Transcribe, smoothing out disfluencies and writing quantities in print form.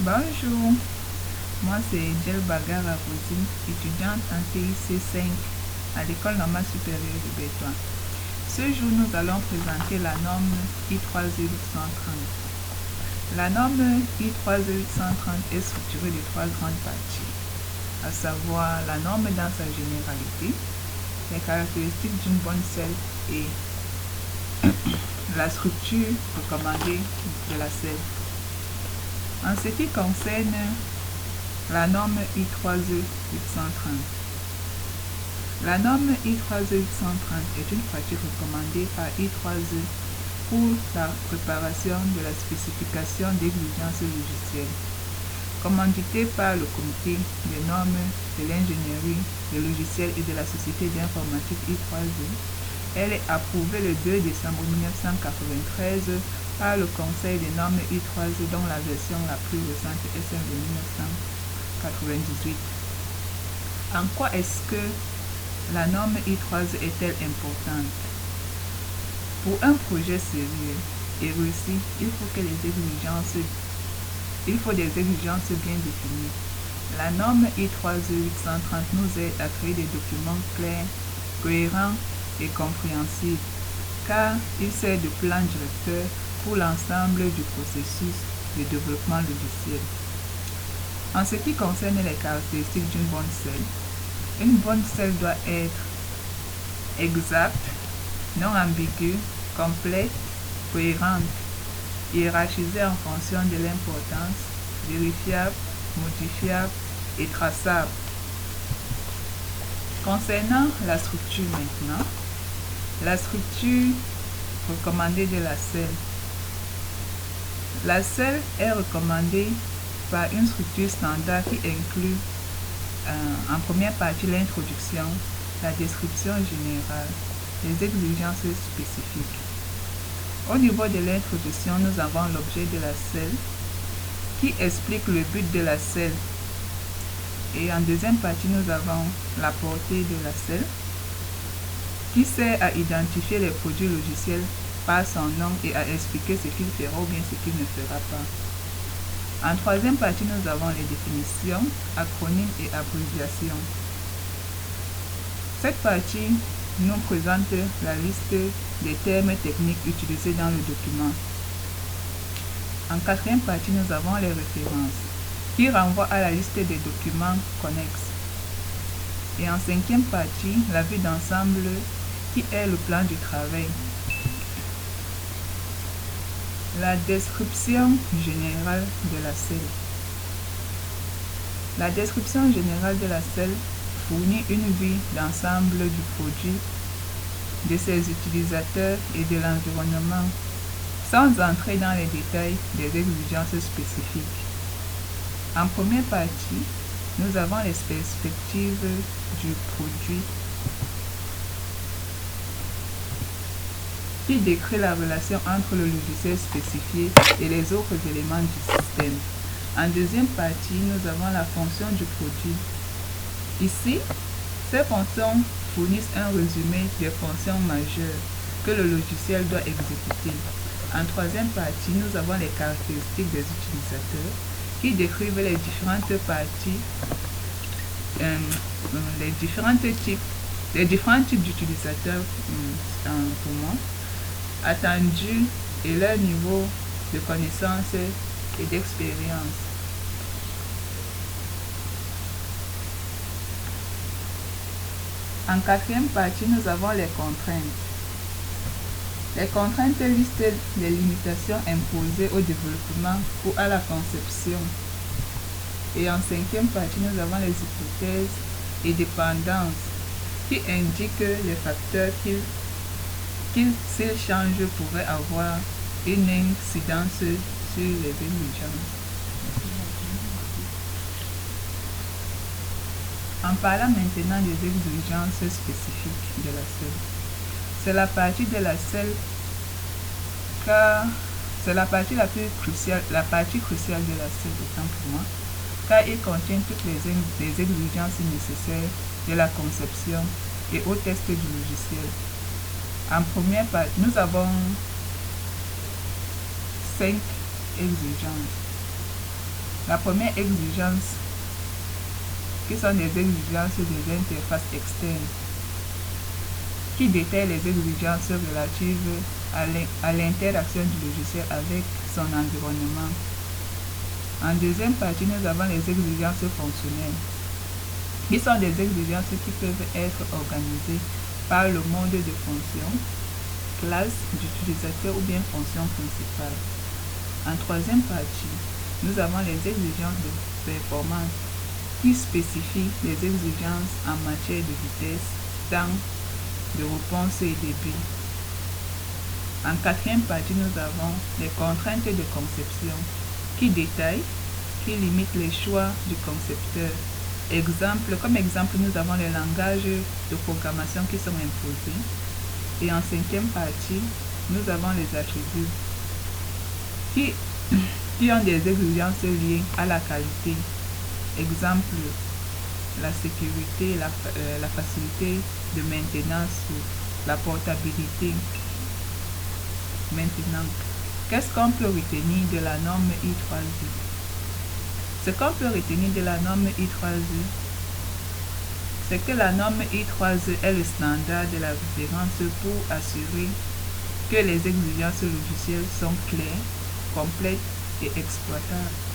Bonjour, moi c'est Jel Bagara Rosine, étudiante en TIC 5 à l'École normale supérieure de Bétoin. Ce jour, nous allons présenter la norme I30830. La norme I30830 est structurée de trois grandes parties, à savoir la norme dans sa généralité, les caractéristiques d'une bonne selle et la structure recommandée de la selle. En ce qui concerne la norme I30830, la norme I30830 est une pratique recommandée par I3E pour la préparation de la spécification d'exigences logicielles, commanditée par le comité des normes de l'ingénierie, des logiciels et de la société d'informatique I3E. Elle est approuvée le 2 décembre 1993 par le Conseil des normes I3E, dont la version la plus récente est celle de 1998. En quoi est-ce que la norme I3E est-elle importante? Pour un projet sérieux et réussi, il faut des exigences bien définies. La norme I3E830 nous aide à créer des documents clairs, cohérents et compréhensibles, car il sert de plan directeur pour l'ensemble du processus de développement logiciel. En ce qui concerne les caractéristiques d'une bonne selle, une bonne selle doit être exacte, non ambiguë, complète, cohérente, hiérarchisée en fonction de l'importance, vérifiable, modifiable et traçable. Concernant la structure maintenant, la structure recommandée de la selle. La selle est recommandée par une structure standard qui inclut en première partie l'introduction, la description générale, les exigences spécifiques. Au niveau de l'introduction, nous avons l'objet de la selle qui explique le but de la selle. Et en deuxième partie, nous avons la portée de la selle qui sert à identifier les produits logiciels par son nom et à expliquer ce qu'il fera ou bien ce qu'il ne fera pas. En troisième partie, nous avons les définitions, acronymes et abréviations. Cette partie nous présente la liste des termes techniques utilisés dans le document. En quatrième partie, nous avons les références qui renvoient à la liste des documents connexes. Et en cinquième partie, la vue d'ensemble qui est le plan du travail. La description générale de la selle. La description générale de la selle fournit une vue d'ensemble du produit, de ses utilisateurs et de l'environnement, sans entrer dans les détails des exigences spécifiques. En première partie, nous avons les perspectives du produit qui décrit la relation entre le logiciel spécifié et les autres éléments du système. En deuxième partie, nous avons la fonction du produit. Ici, ces fonctions fournissent un résumé des fonctions majeures que le logiciel doit exécuter. En troisième partie, nous avons les caractéristiques des utilisateurs qui décrivent les différentes parties, les différents types d'utilisateurs attendus et leur niveau de connaissance et d'expérience. En quatrième partie, nous avons les contraintes. Les contraintes listent les limitations imposées au développement ou à la conception. Et en cinquième partie, nous avons les hypothèses et dépendances qui indiquent les facteurs qui, s'ils changent, pourraient avoir une incidence sur les exigences. En parlant maintenant des exigences spécifiques de la selle. C'est la partie de la selle car c'est la partie la plus cruciale, la partie cruciale de la selle autant pour moi, car il contient toutes les exigences nécessaires de la conception et au test du logiciel. En première partie, nous avons 5 exigences. La première exigence, qui sont des exigences des interfaces externes, qui détaillent les exigences relatives à l'interaction du logiciel avec son environnement. En deuxième partie, nous avons les exigences fonctionnelles, qui sont des exigences qui peuvent être organisées par le mode de fonction, classe d'utilisateur ou bien fonction principale. En troisième partie, nous avons les exigences de performance, qui spécifient les exigences en matière de vitesse, temps de réponse et débit. En quatrième partie, nous avons les contraintes de conception, qui détaillent, qui limitent les choix du concepteur. Comme exemple, nous avons les langages de programmation qui sont imposés. Et en cinquième partie, nous avons les attributs qui ont des exigences liées à la qualité. Exemple, la sécurité, la facilité de maintenance, la portabilité. Maintenant, qu'est-ce qu'on peut retenir de la norme I3E? Ce qu'on peut retenir de la norme I3E, c'est que la norme I3E est le standard de la référence pour assurer que les exigences logicielles sont claires, complètes et exploitables.